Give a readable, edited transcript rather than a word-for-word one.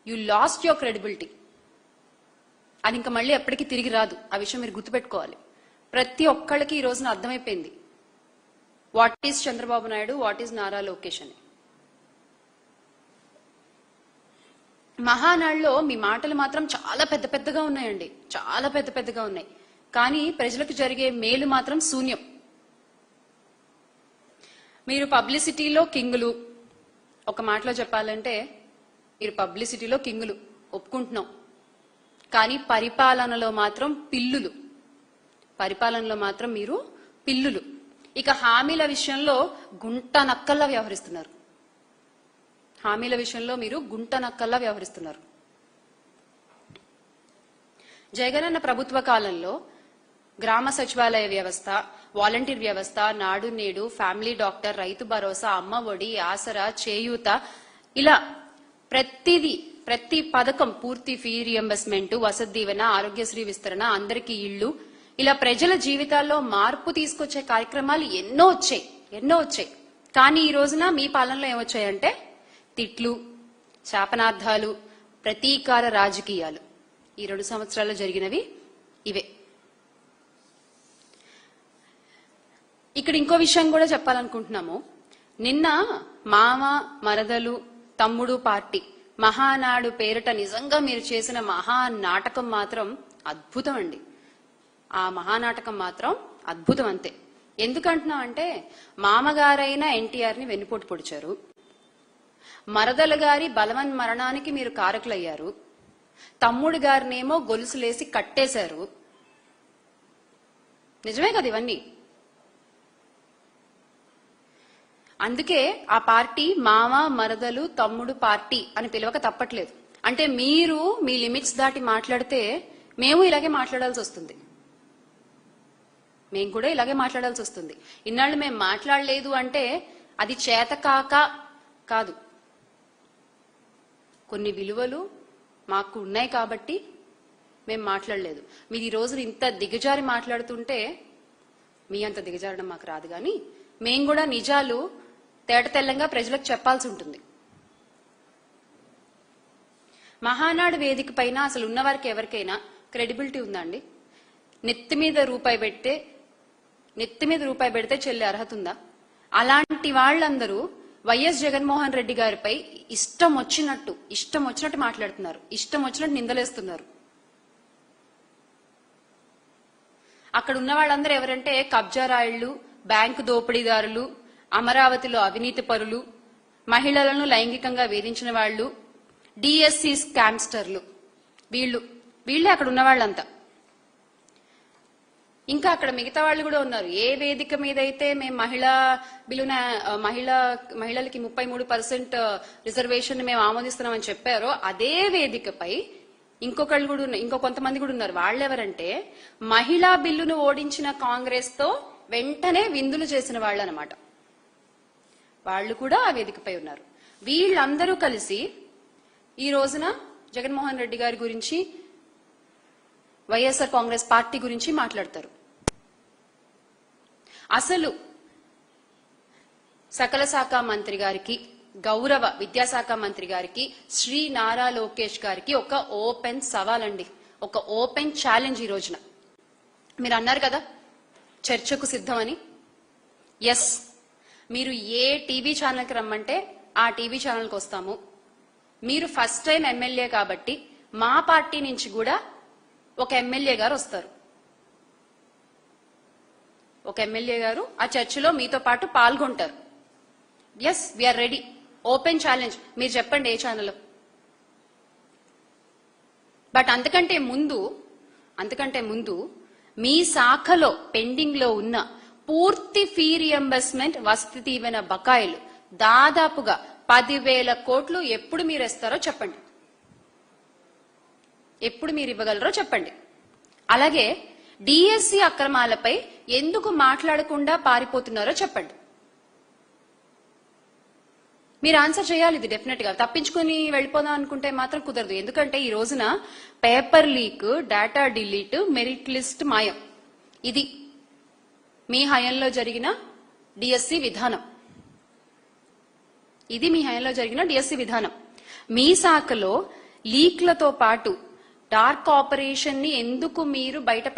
You lost your credibility. అది ఇంకా మళ్ళీ ఎప్పటికీ తిరిగి రాదు. ఆ విషయం మీరు గుర్తుపెట్టుకోవాలి. ప్రతి ఒక్కళ్ళకి ఈ రోజున అర్థమైపోయింది what is Chandrababu Naidu, what is Nara Lokesh అని. మహానాడులో మీ మాటలు మాత్రం చాలా పెద్ద పెద్దగా ఉన్నాయండి, చాలా పెద్ద పెద్దగా ఉన్నాయి. కానీ ప్రజలకు జరిగే మేలు మాత్రం శూన్యం. మీరు పబ్లిసిటీలో కింగులు, ఒక మాటలో చెప్పాలంటే మీరు పబ్లిసిటీలో కింగులు ఒప్పుకుంటున్నాం, కానీ పరిపాలనలో మాత్రం పిల్లులు. పరిపాలనలో మాత్రం మీరు పిల్లులు. ఇక హామీల విషయంలో గుంట నక్కల్లా వ్యవహరిస్తున్నారు. హామీల విషయంలో మీరు గుంట నక్కల్లా వ్యవహరిస్తున్నారు. జగనన్న ప్రభుత్వ కాలంలో గ్రామ సచివాలయ వ్యవస్థ, వాలంటీర్ వ్యవస్థ, నాడు నేడు, ఫ్యామిలీ డాక్టర్, రైతు భరోసా, అమ్మ ఒడి, ఆసరా, చేయూత, ఇలా ప్రతి పథకం, పూర్తి ఫీ రియంబర్స్మెంట్, వసతి దీవెన, ఆరోగ్యశ్రీ విస్తరణ, అందరికీ ఇళ్లు, ఇలా ప్రజల జీవితాల్లో మార్పు తీసుకొచ్చే కార్యక్రమాలు ఎన్నో వచ్చాయి. కానీ ఈ రోజున మీ పాలనలో ఏమొచ్చాయంటే తిట్లు, శాపనార్థాలు, ప్రతీకార రాజకీయాలు. ఈ 2 సంవత్సరాల్లో జరిగినవి ఇవే. ఇక్కడ ఇంకో విషయం కూడా చెప్పాలనుకుంటున్నాము. నిన్న మామ, మరదలు, తమ్ముడు పార్టీ మహానాడు పేరిట నిజంగా మీరు చేసిన మహానాటకం మాత్రం అద్భుతం అండి. ఆ మహానాటకం మాత్రం అద్భుతం అంతే. ఎందుకంటున్నాం అంటే మామగారైన ఎన్టీఆర్ ని వెన్నుపోటు పొడిచారు, మరదల గారి బలవన్ మరణానికి మీరు కారకులయ్యారు, తమ్ముడు గారినేమో గొలుసులేసి కట్టేశారు. నిజమే కదా ఇవన్నీ? అందుకే ఆ పార్టీ మామ, మరదలు, తమ్ముడు పార్టీ అని పిలవక తప్పట్లేదు. అంటే మీరు మీ లిమిట్స్ దాటి మాట్లాడితే మేము ఇలాగే మాట్లాడాల్సి వస్తుంది. మేము కూడా ఇలాగే మాట్లాడాల్సి వస్తుంది. ఇన్నాళ్ళు మేము మాట్లాడలేదు అంటే అది చేతకాక కాదు, కొన్ని విలువలు మాకు ఉన్నాయి కాబట్టి మేము మాట్లాడలేదు. మీరు ఈ రోజు ఇంత దిగజారి మాట్లాడుతుంటే మీ అంత దిగజారడం మాకు రాదు, కానీ మేము కూడా నిజాలు తేటతెల్లంగా ప్రజలకు చెప్పాల్సి ఉంటుంది. మహానాడు వేదిక పైన అసలు ఉన్నవారికి ఎవరికైనా క్రెడిబిలిటీ ఉందా అండి? నెత్తి మీద రూపాయి పెడితే చెల్లి అర్హత ఉందా? అలాంటి వాళ్ళందరూ వైఎస్ జగన్మోహన్ రెడ్డి గారిపై ఇష్టం వచ్చినట్టు మాట్లాడుతున్నారు, ఇష్టం వచ్చినట్టు నిందలేస్తున్నారు. అక్కడ ఉన్న వాళ్ళందరూ ఎవరంటే కబ్జా రాయుళ్లు, బ్యాంకు దోపిడీదారులు, అమరావతిలో అవినీతి పరులు, మహిళలను లైంగికంగా వేధించిన వాళ్ళు, డిఎస్సి స్కామ్స్టర్లు, వీళ్ళే అక్కడ ఉన్న వాళ్ళంతా. ఇంకా అక్కడ మిగతా వాళ్ళు కూడా ఉన్నారు. ఏ వేదిక మీద అయితే మేము మహిళలకి 33% రిజర్వేషన్ మేము ఆమోదిస్తున్నామని చెప్పారో అదే వేదికపై ఇంకో కొంతమంది కూడా ఉన్నారు. వాళ్ళెవరంటే మహిళా బిల్లును ఓడించిన కాంగ్రెస్ తో వెంటనే విందులు చేసిన వాళ్ళు అన్నమాట. వాళ్ళు కూడా ఆ వేదికపై ఉన్నారు. వీళ్ళందరూ కలిసి ఈ రోజున జగన్మోహన్ రెడ్డి గారి గురించి, వైఎస్ఆర్ కాంగ్రెస్ పార్టీ గురించి మాట్లాడతారు. అసలు సకల శాఖ మంత్రి గారికి, గౌరవ విద్యాశాఖ మంత్రి గారికి, శ్రీ నారా లోకేష్ గారికి ఒక ఓపెన్ సవాల్ అండి, ఒక ఓపెన్ ఛాలెంజ్. ఈ రోజున మీరు అన్నారు కదా చర్చకు సిద్ధమని. ఎస్, మీరు ఏ టీవీ ఛానల్కి రమ్మంటే ఆ టీవీ ఛానల్కి వస్తాము. మీరు ఫస్ట్ టైం ఎమ్మెల్యే కాబట్టి మా పార్టీ నుంచి కూడా ఒక ఎమ్మెల్యే గారు వస్తారు. ఒక ఎమ్మెల్యే గారు ఆ చర్చలో మీతో పాటు పాల్గొంటారు. Yes, we are ready. Open challenge. మీరు చెప్పండి ఏ ఛానల్. బట్ అంతకంటే ముందు మీ శాఖలో పెండింగ్ లో ఉన్న పూర్తి ఫీ రియంబర్స్మెంట్, వసతి దీవెన బకాయిలు దాదాపుగా 10,000 కోట్లు ఎప్పుడు మీరు ఇస్తారో చెప్పండి, ఎప్పుడు మీరు ఇవ్వగలరో చెప్పండి. అలాగే డిఎస్సి అక్రమాలపై ఎందుకు మాట్లాడకుండా పారిపోతున్నారో చెప్పండి. మీరు ఆన్సర్ చేయాలి ఇది డెఫినెట్ గా. తప్పించుకుని వెళ్ళిపోదాం అనుకుంటే మాత్రం కుదరదు. ఎందుకంటే ఈ రోజున paper leak, data delete, merit list మాయం, ఇది మీ హయాంలో జరిగిన డిఎస్సి విధానం. మీ శాఖలో లీక్లతో పాటు డార్క్ ఆపరేషన్ ని ఎందుకు మీరు బయట